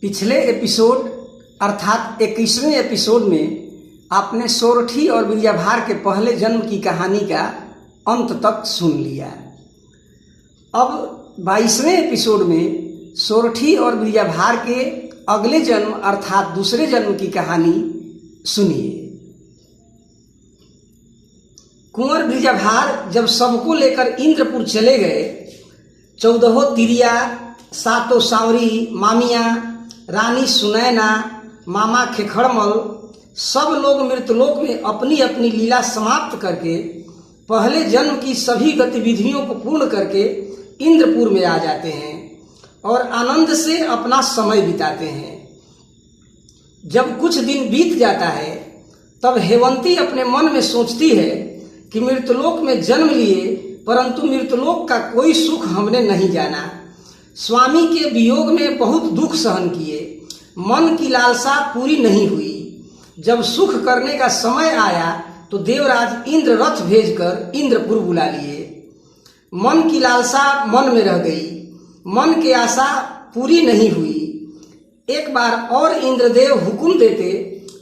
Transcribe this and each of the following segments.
पिछले एपिसोड अर्थात 21वें एपिसोड में आपने सोरठी और बिरजाभार के पहले जन्म की कहानी का अंत तक सुन लिया। अब 22वें एपिसोड में सोरठी और बिरजाभार के अगले जन्म अर्थात दूसरे जन्म की कहानी सुनिए। कुंवर बिरजाभार जब सबको लेकर इंद्रपुर चले गए, 14 तिरिया, 7 सांवरी, मामिया, रानी सुनैना, मामा खेखड़मल सब लोग मृतलोक में अपनी अपनी लीला समाप्त करके पहले जन्म की सभी गतिविधियों को पूर्ण करके इंद्रपुर में आ जाते हैं और आनंद से अपना समय बिताते हैं। जब कुछ दिन बीत जाता है तब हेवंती अपने मन में सोचती है कि मृतलोक में जन्म लिए परंतु मृतलोक का कोई सुख हमने नहीं जाना। स्वामी के वियोग में बहुत दुख सहन किए, मन की लालसा पूरी नहीं हुई। जब सुख करने का समय आया तो देवराज इंद्र रथ भेजकर इंद्रपुर बुला लिए। मन की लालसा मन में रह गई, मन की आशा पूरी नहीं हुई। एक बार और इंद्रदेव हुक्म देते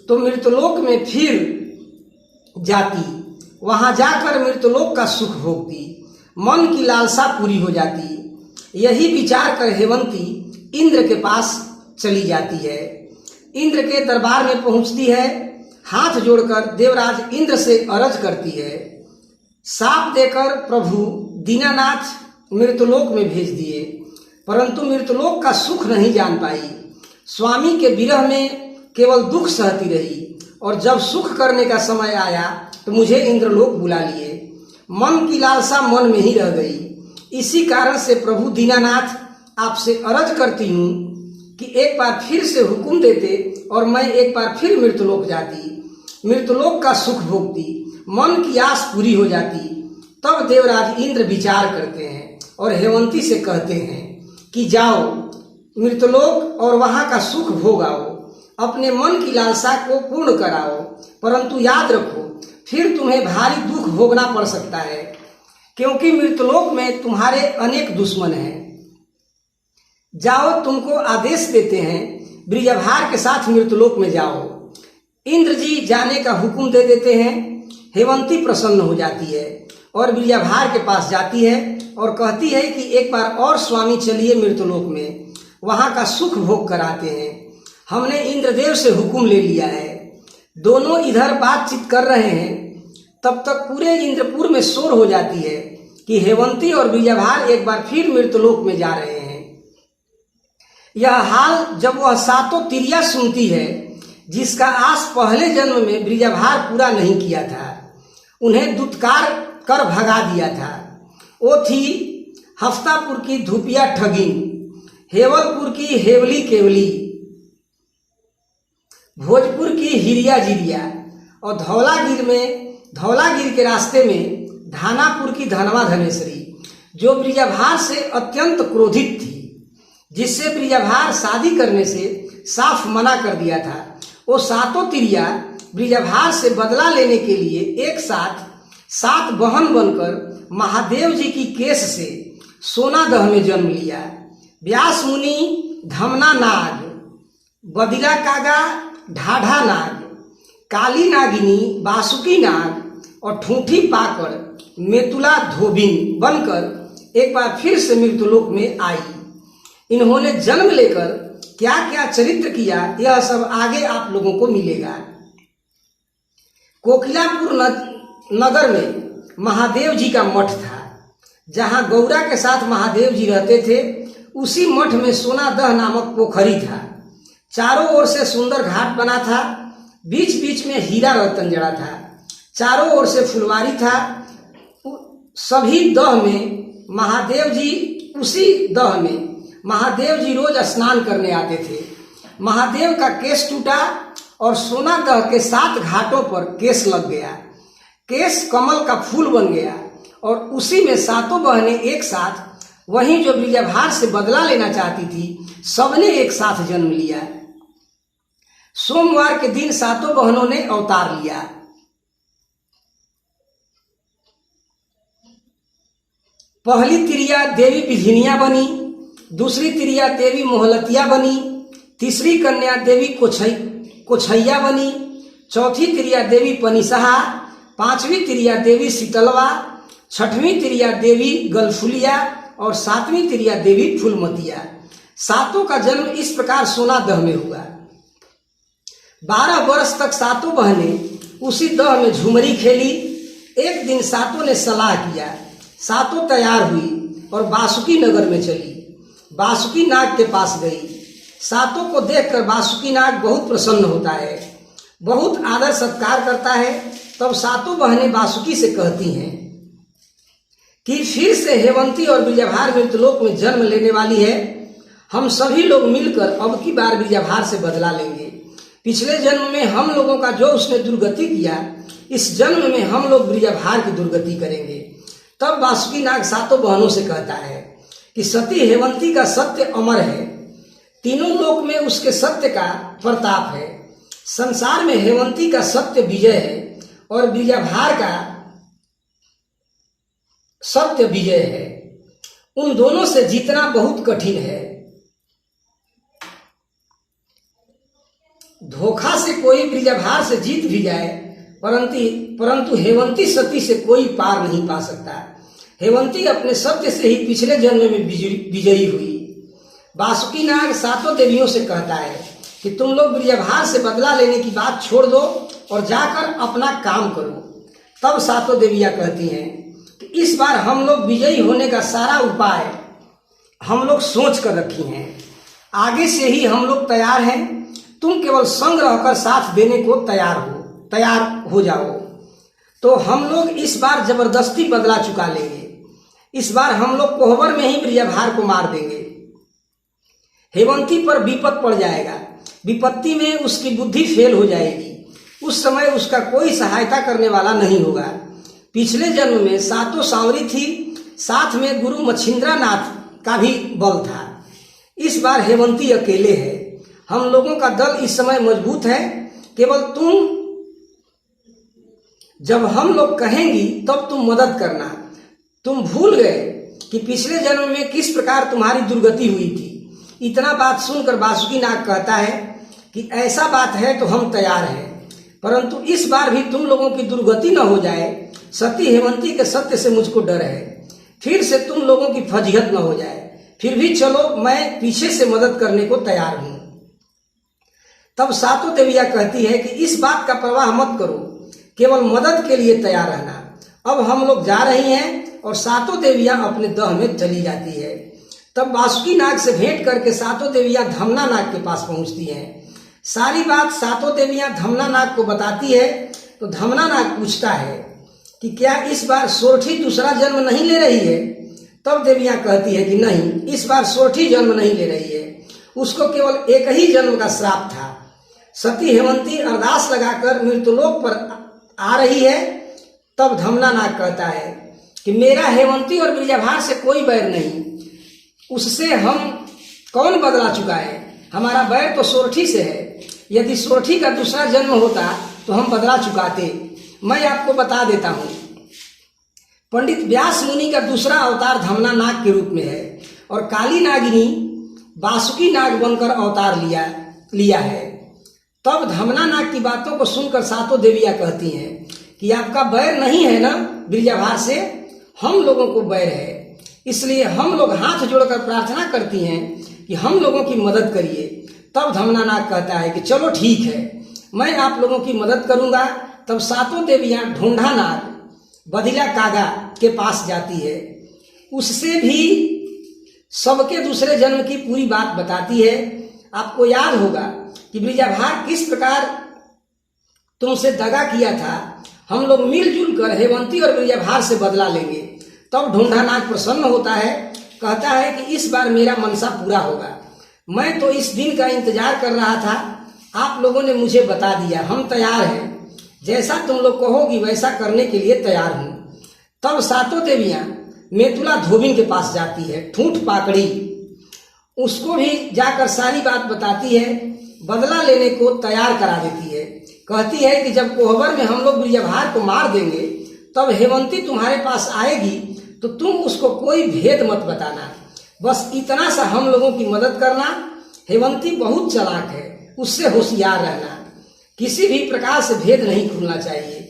तो मृतलोक में फिर जाती, वहां जाकर मृतलोक का सुख भोगती, मन की लालसा पूरी हो जाती। यही विचार कर हेवंती इंद्र के पास चली जाती है। इंद्र के दरबार में पहुंचती है, हाथ जोड़कर देवराज इंद्र से अरज करती है। साप देकर प्रभु दीनानाथ मृतलोक में भेज दिए परंतु मृतलोक का सुख नहीं जान पाई। स्वामी के विरह में केवल दुख सहती रही और जब सुख करने का समय आया तो मुझे इंद्रलोक बुला लिए। मन की लालसा मन में ही रह गई। इसी कारण से प्रभु दीनानाथ आपसे अरज करती हूँ कि एक बार फिर से हुक्म देते और मैं एक बार फिर मृतलोक जाती, मृतलोक का सुख भोगती, मन की आस पूरी हो जाती। तब देवराज इंद्र विचार करते हैं और हेवंती से कहते हैं कि जाओ मृतलोक और वहां का सुख भोगाओ, अपने मन की लालसा को पूर्ण कराओ, परंतु याद रखो फिर तुम्हें भारी दुख भोगना पड़ सकता है क्योंकि मृतलोक में तुम्हारे अनेक दुश्मन हैं। जाओ, तुमको आदेश देते हैं, बिरजाभार के साथ मृतलोक में जाओ। इंद्र जी जाने का हुक्म दे देते हैं। हेवंती प्रसन्न हो जाती है और बिरजाभार के पास जाती है और कहती है कि एक बार और स्वामी चलिए मृतलोक में, वहां का सुख भोग कराते हैं। हमने इंद्रदेव से हुक्म ले लिया है। दोनों इधर बातचीत कर रहे हैं, तब तक पूरे इंद्रपुर में शोर हो जाती है कि हेवंती और बिरजाभार एक बार फिर मृतलोक में जा रहे हैं। यह हाल जब वह 7 तिरिया सुनती है जिसका आस पहले जन्म में बिरजाभार पूरा नहीं किया था, उन्हें दुत्कार कर भगा दिया था। वो थी हफ्तापुर की धुपिया ठगिन, हेवलपुर की हेवली केवली, भोजपुर की हिरिया जिरिया और धौलागिर के रास्ते में धानापुर की धनवा धनेश्वरी, जो बिरजाभार से अत्यंत क्रोधित थी, जिससे बिरजाभार शादी करने से साफ मना कर दिया था। वो 7 तिरिया बिरजाभार से बदला लेने के लिए एक साथ 7 बहन बनकर महादेव जी की केस से सोनादह में जन्म लिया। व्यास मुनि धमना नाग, बदिला कागा ढाढ़ा नाग, काली नागिनी बासुकी नाग और ठूठी पाकर मेतुला धोबिन बनकर एक बार फिर से मृतलोक में आई। इन्होंने जन्म लेकर क्या क्या चरित्र किया यह सब आगे आप लोगों को मिलेगा। कोकिलापुर नगर में महादेव जी का मठ था, जहां गौरा के साथ महादेव जी रहते थे। उसी मठ में सोनादह नामक पोखरी था। चारों ओर से सुंदर घाट बना था, बीच बीच में हीरा रतन जड़ा था, चारों ओर से फुलवारी था। सभी दह में महादेव जी, उसी दह में महादेव जी रोज स्नान करने आते थे। महादेव का केस टूटा और सोनादह के 7 घाटों पर केस लग गया। केस कमल का फूल बन गया और उसी में 7 बहनें एक साथ, वहीं जो बिरजाभार से बदला लेना चाहती थी, सबने एक साथ जन्म लिया। सोमवार के दिन 7 बहनों ने अवतार लिया। पहली तिरिया देवी बिझनिया बनी, दूसरी तिरिया देवी मोहलतिया बनी, तीसरी कन्या देवी कोछैया बनी, चौथी तिरिया देवी पनिसहा, पांचवी तिरिया देवी शीतलवा, छठवीं तिरिया देवी गलफुलिया और सातवीं तिरिया देवी फूलमतिया। सातों का जन्म इस प्रकार सोना दह में हुआ। 12 वर्ष तक सातों बहनें उसी दह में झूमरी खेली। एक दिन सातों ने सलाह किया, सातों तैयार हुई और बासुकी नगर में चली। बासुकी नाग के पास गई। सातों को देखकर बासुकी नाग बहुत प्रसन्न होता है, बहुत आदर सत्कार करता है। तब सातों बहनें बासुकी से कहती हैं कि फिर से हेमंती और बीजाभार मृतलोक में जन्म लेने वाली है। हम सभी लोग मिलकर अब की बार बीजाभार से बदला लेंगे। पिछले जन्म में हम लोगों का जो उसने दुर्गति किया, इस जन्म में हम लोग बीजाभार की दुर्गति करेंगे। तब बासुकी नाग सातों बहनों से कहता है कि सती हेमंती का सत्य अमर है, तीनों लोक में उसके सत्य का प्रताप है। संसार में हेमंती का सत्य विजय है और बीजाभार का सत्य विजय है। उन दोनों से जीतना बहुत कठिन है। धोखा से कोई बीजाभार से जीत भी जाए, परंतु हेमंती सती से कोई पार नहीं पा सकता। हेमंती अपने सत्य से ही पिछले जन्म में विजयी हुई। बासुकी नाग सातों देवियों से कहता है कि तुम लोग बीजाभार से बदला लेने की बात छोड़ दो और जाकर अपना काम करो। तब सातों देवियां कहती हैं कि इस बार हम लोग विजयी होने का सारा उपाय हम लोग सोच कर रखी हैं, आगे से ही हम लोग तैयार हैं। तुम केवल संग रहकर साथ देने को तैयार हो जाओ। तो हम लोग इस बार जबरदस्ती बदला चुका लेंगे। इस बार हम लोग कोहबर में ही बीजाभार को मार देंगे। हेमंती पर विपद पड़ जाएगा, विपत्ति में उसकी बुद्धि फेल हो जाएगी। उस समय उसका कोई सहायता करने वाला नहीं होगा। पिछले जन्म में सातों सांवरी थी, साथ में गुरु मच्छिंद्रनाथ का भी बल था। इस बार हेमंती अकेले है। हम लोगों का दल इस समय मजबूत है। केवल तुम, जब हम लोग कहेंगी तब तुम मदद करना। तुम भूल गए कि पिछले जन्म में किस प्रकार तुम्हारी दुर्गति हुई थी। इतना बात सुनकर बासुकी नाग कहता है कि ऐसा बात है तो हम तैयार हैं, परंतु इस बार भी तुम लोगों की दुर्गति न हो जाए। सती हेमंती के सत्य से मुझको डर है, फिर से तुम लोगों की फजीहत न हो जाए। फिर भी चलो, मैं पीछे से मदद करने को तैयार हूं। तब सातों देवियां कहती है कि इस बात का परवाह मत करो, केवल मदद के लिए तैयार रहना। अब हम लोग जा रही हैं और सातों देवियां अपने दह में चली जाती है। तब बासुकी नाग से भेंट करके सातों देवियां धमना नाग के पास पहुंचती हैं। सारी बात सातों देवियां धमना नाग को बताती है। तो धमना नाग पूछता है कि क्या इस बार सोरठी दूसरा जन्म नहीं ले रही है? तब देवियां कहती है कि नहीं, इस बार सोरठी जन्म नहीं ले रही है। उसको केवल एक ही जन्म का श्राप था। सती हेमंती अरदास लगाकर मृत्युलोक पर आ रही है। तब धमना नाग कहता है कि मेरा हेमंती और बीजाभार से कोई बैर नहीं, उससे हम कौन बदला चुका है? हमारा बैर तो सोरठी से है। यदि सोरठी का दूसरा जन्म होता तो हम बदला चुकाते। मैं आपको बता देता हूं, पंडित व्यास मुनि का दूसरा अवतार धमना नाग के रूप में है और काली नागिनी बासुकी नाग बनकर अवतार लिया है। तब धमना नाग की बातों को सुनकर सातों देवियां कहती हैं कि आपका बैर नहीं है ना बीजाभार से? हम लोगों को बैर है, इसलिए हम लोग हाथ जोड़कर प्रार्थना करती हैं कि हम लोगों की मदद करिए। तब धमना नाग कहता है कि चलो ठीक है, मैं आप लोगों की मदद करूंगा। तब सातों देवियां ढूंढा नाग बधिला कागा के पास जाती है। उससे भी सबके दूसरे जन्म की पूरी बात बताती है। आपको याद होगा कि बीजाभार किस प्रकार तुमसे दगा किया था। हम लोग मिलजुल कर हेमंती और बीजाभार से बदला लेंगे। तब ढूंढा नाग प्रसन्न होता है, कहता है कि इस बार मेरा मनसा पूरा होगा। मैं तो इस दिन का इंतजार कर रहा था, आप लोगों ने मुझे बता दिया। हम तैयार हैं, जैसा तुम लोग कहोगी वैसा करने के लिए तैयार हूं। तब सातों देवियां मेतुला धोबिन के पास जाती है, ठूंठ पाकड़ी। उसको भी जाकर सारी बात बताती है, बदला लेने को तैयार करा देती है। कहती है कि जब कोहबर में हम लोग बीजाभार को मार देंगे तब हेमंती तुम्हारे पास आएगी तो तो तुम उसको कोई भेद मत बताना, बस इतना सा हम लोगों की मदद करना। हेमंती बहुत चालाक है, उससे होशियार रहना, किसी भी प्रकार से भेद नहीं खुलना चाहिए।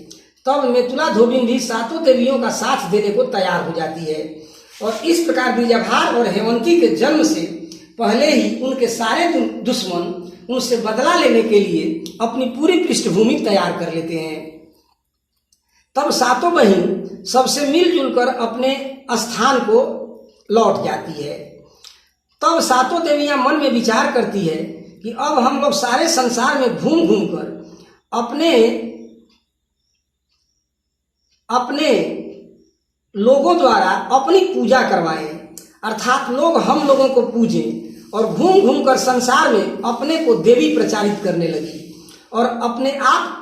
तब मेतुला धोबिन भी सातों देवियों का साथ देने को तैयार हो जाती है और इस प्रकार बीजाभार और हेमंती के जन्म से पहले ही उनके सारे दुश्मन उनसे बदला लेने के लिए अपनी पूरी पृष्ठभूमि तैयार कर लेते हैं। तब सातों बहन सबसे मिलजुल कर अपने स्थान को लौट जाती है। तब सातों देवियां मन में विचार करती है कि अब हम लोग सारे संसार में घूम घूम कर अपने लोगों द्वारा अपनी पूजा करवाएं, अर्थात लोग हम लोगों को पूजें और घूम घूम कर संसार में अपने को देवी प्रचारित करने लगी और अपने आप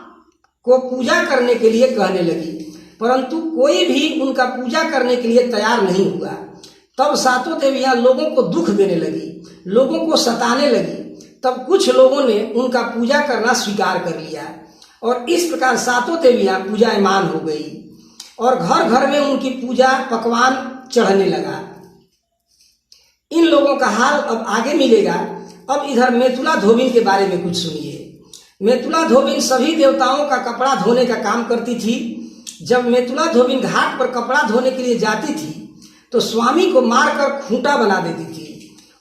को पूजा करने के लिए कहने लगी, परंतु कोई भी उनका पूजा करने के लिए तैयार नहीं हुआ। तब सातों देवियां लोगों को दुख देने लगी, लोगों को सताने लगी। तब कुछ लोगों ने उनका पूजा करना स्वीकार कर लिया और इस प्रकार सातों देवियां पूजायमान हो गई और घर घर में उनकी पूजा पकवान चढ़ने लगा। इन लोगों का हाल अब आगे मिलेगा। अब इधर मेतुला धोबिन के बारे में कुछ सुनिए। मेतुला धोबिन सभी देवताओं का कपड़ा धोने का काम करती थी। जब मेतुला धोबिन घाट पर कपड़ा धोने के लिए जाती थी तो स्वामी को मारकर खूंटा बना देती थी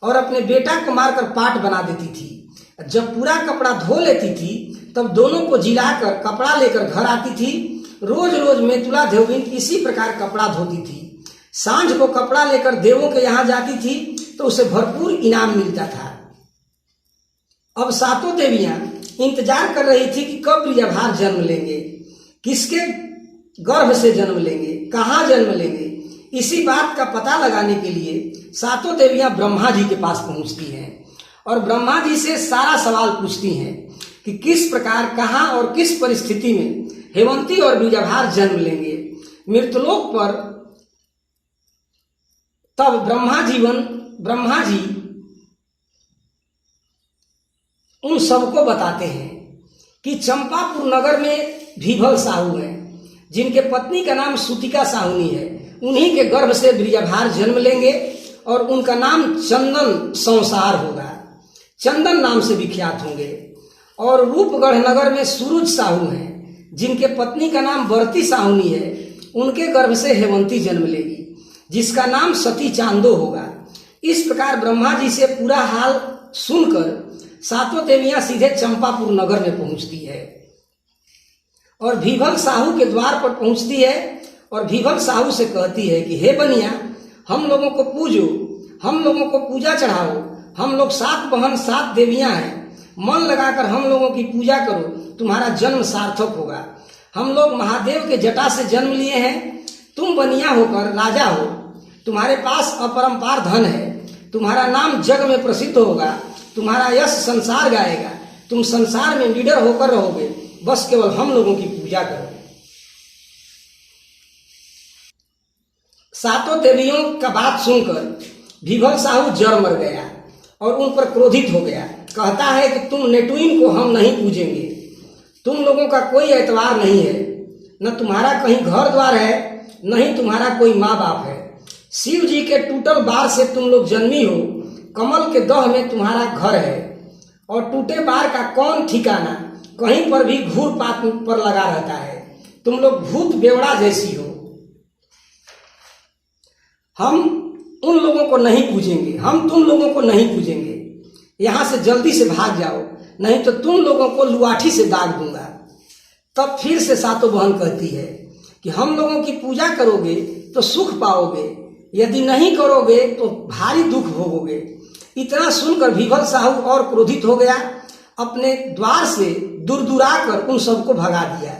और अपने बेटा को मारकर पाट बना देती थी। जब पूरा कपड़ा धो लेती थी तब दोनों को जिलाकर कपड़ा लेकर घर आती थी। रोज रोज मेतुला धोबिन इसी प्रकार कपड़ा धोती थी। सांझ को कपड़ा लेकर देवों के यहाँ जाती थी तो उसे भरपूर इनाम मिलता था। अब सातों देवियां इंतजार कर रही थी कि कब बीजाभार जन्म लेंगे, किसके गर्भ से जन्म लेंगे, कहाँ जन्म लेंगे। इसी बात का पता लगाने के लिए सातों देवियां ब्रह्मा जी के पास पहुंचती हैं और ब्रह्मा जी से सारा सवाल पूछती हैं कि किस प्रकार, कहाँ और किस परिस्थिति में हेमंती और बीजाभार जन्म लेंगे मृतलोक पर। तब ब्रह्मा जी उन सबको बताते हैं कि चंपापुर नगर में भीभल साहू है, जिनके पत्नी का नाम सुतिका साहुनी है। उन्हीं के गर्भ से बीजाभार जन्म लेंगे और उनका नाम चंदन संसार होगा, चंदन नाम से विख्यात होंगे। और रूपगढ़ नगर में सूरज साहू हैं, जिनके पत्नी का नाम बरती साहुनी है। उनके गर्भ से हेमंती जन्म लेगी, जिसका नाम सती चांदो होगा। इस प्रकार ब्रह्मा जी से पूरा हाल सुनकर सातों देवियां सीधे चंपापुर नगर में पहुंचती है और भीभल साहू के द्वार पर पहुंचती है और भीभल साहू से कहती है कि हे बनिया, हम लोगों को पूजो, हम लोगों को पूजा चढ़ाओ। हम लोग 7 बहन 7 देवियां हैं, मन लगाकर हम लोगों की पूजा करो, तुम्हारा जन्म सार्थक होगा। हम लोग महादेव के जटा से जन्म लिए हैं, तुम बनिया होकर राजा हो, तुम्हारे पास अपरंपार धन है, तुम्हारा नाम जग में प्रसिद्ध होगा, तुम्हारा यश संसार गाएगा, तुम संसार में लीडर होकर रहोगे, बस केवल हम लोगों की पूजा करो। सातों देवियों का बात सुनकर भीभल साहू जड़ मर गया और उन पर क्रोधित हो गया। कहता है कि तुम नेटुइन को हम नहीं पूजेंगे, तुम लोगों का कोई एतवार नहीं है, न तुम्हारा कहीं घर द्वार है, न ही तुम्हारा कोई माँ बाप है। शिव जी के टूटल बार से तुम लोग जन्मी हो, कमल के दह में तुम्हारा घर है और टूटे बार का कौन ठिकाना, कहीं पर भी घूर पात पर लगा रहता है। तुम लोग भूत बेवड़ा जैसी हो। हम उन लोगों को नहीं पूजेंगे, हम तुम लोगों को नहीं पूजेंगे, यहां से जल्दी से भाग जाओ, नहीं तो तुम लोगों को लुआठी से दाग दूंगा। तब फिर से सातों बहन कहती है कि हम लोगों की पूजा करोगे तो सुख पाओगे, यदि नहीं करोगे तो भारी दुख भोगोगे। इतना सुनकर भीभल साहू और क्रोधित हो गया, अपने द्वार से दूर कर उन सबको भगा दिया।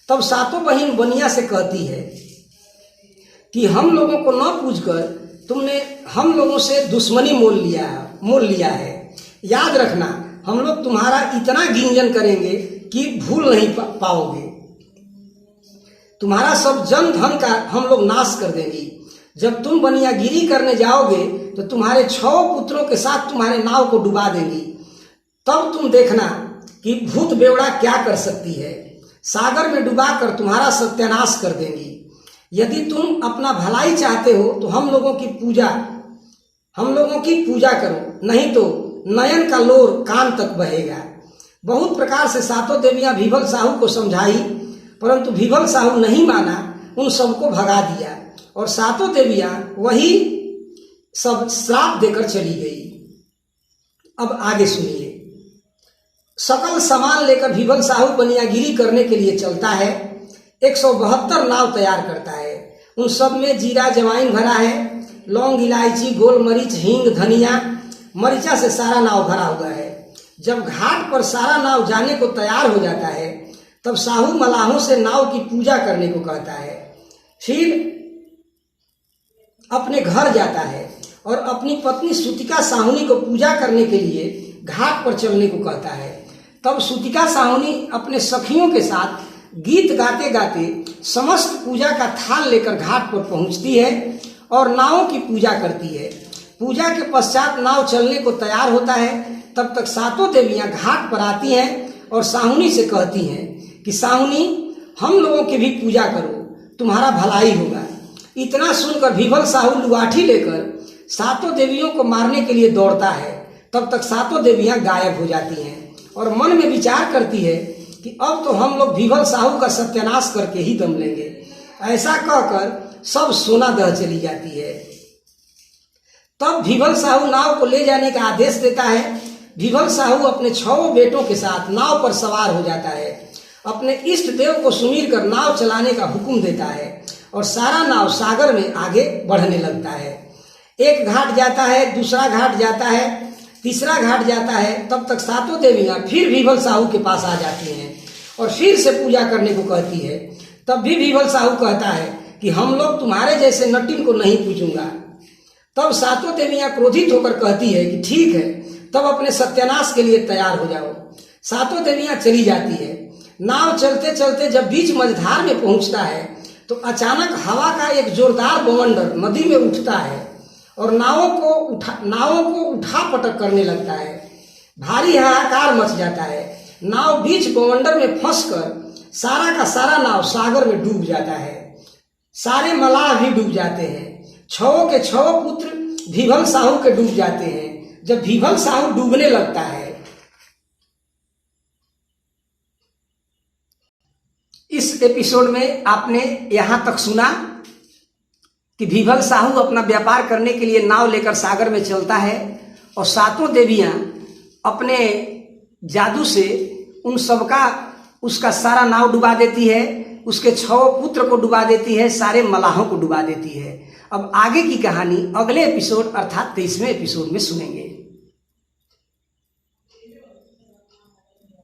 तब सातों बहन बनिया से कहती है कि हम लोगों को न पूजकर तुमने हम लोगों से दुश्मनी मोल लिया है। याद रखना, हम लोग तुम्हारा इतना गिंजन करेंगे कि भूल नहीं पाओगे। तुम्हारा सब जन धन का हम लोग नाश कर देंगे। जब तुम बनियागिरी करने जाओगे तो तुम्हारे 6 पुत्रों के साथ तुम्हारे नाव को डुबा देंगी। तब तुम देखना कि भूत बेवड़ा क्या कर सकती है। सागर में डुबाकर तुम्हारा सत्यानाश कर देंगी। यदि तुम अपना भलाई चाहते हो तो हम लोगों की पूजा करो, नहीं तो नयन का लोर कान तक बहेगा। बहुत प्रकार से सातों देवियां भीभल साहू को समझाई, परंतु भीभल साहू नहीं माना, उन सबको भगा दिया और सातों देवियां वही सब श्राप देकर चली गई। अब आगे सुनिए। सकल सामान लेकर भीभल साहू बनियागिरी करने के लिए चलता है। 172 नाव तैयार करता है। उन सब में जीरा जवाइन भरा है, लौंग इलायची गोल मरीच हींग धनिया मरीचा से सारा नाव भरा हुआ है। जब घाट पर सारा नाव जाने को तैयार हो जाता है तब साहू मलाहों से नाव की पूजा करने को कहता है। फिर अपने घर जाता है और अपनी पत्नी सुतिका साहुनी को पूजा करने के लिए घाट पर चलने को कहता है। तब सुतिका साहुनी अपने सखियों के साथ गीत गाते गाते समस्त पूजा का थाल लेकर घाट पर पहुंचती है और नावों की पूजा करती है। पूजा के पश्चात नाव चलने को तैयार होता है। तब तक सातों देवियां घाट पर आती हैं और साहुनी से कहती हैं कि साहुनी, हम लोगों की भी पूजा करो, तुम्हारा भलाई होगा। इतना सुनकर भीभल साहू लुआठी लेकर सातों देवियों को मारने के लिए दौड़ता है। तब तक सातों देवियां गायब हो जाती हैं और मन में विचार करती है कि अब तो हम लोग भीभल साहू का सत्यानाश करके ही दम लेंगे। ऐसा कहकर सब सोना दह चली जाती है। तब भीभल साहू नाव को ले जाने का आदेश देता है। भीभल साहू अपने 6 बेटों के साथ नाव पर सवार हो जाता है। अपने इष्ट देव को सुमिर कर नाव चलाने का हुक्म देता है और सारा नाव सागर में आगे बढ़ने लगता है। एक घाट जाता है, दूसरा घाट जाता है, तीसरा घाट जाता है। तब तक सातों देवियां फिर भीभल साहू के पास आ जाती हैं और फिर से पूजा करने को कहती है। तब भी भीभल साहू कहता है कि हम लोग तुम्हारे जैसे नटिन को नहीं पूजूंगा। तब सातों देवियां क्रोधित होकर कहती है कि ठीक है, तब अपने सत्यानाश के लिए तैयार हो जाओ। सातों देवियां चली जाती है। नाव चलते चलते जब बीच मझधार में पहुंचता है तो अचानक हवा का एक जोरदार बवंडर नदी में उठता है और नावों को उठा पटक करने लगता है। भारी हाहाकार मच जाता है। नाव बीच बवंडर में फंसकर सारा का सारा नाव सागर में डूब जाता है। सारे मलाह भी डूब जाते हैं। 6 के 6 पुत्र भीभल साहू के डूब जाते हैं। जब भीभल साहू डूबने लगता है, इस एपिसोड में आपने यहां तक सुना कि भीभल साहू अपना व्यापार करने के लिए नाव लेकर सागर में चलता है और सातों देवियां अपने जादू से उन सबका उसका सारा नाव डुबा देती है, उसके 6 पुत्र को डुबा देती है, सारे मलाहों को डुबा देती है। अब आगे की कहानी अगले एपिसोड अर्थात 23वें एपिसोड में सुनेंगे।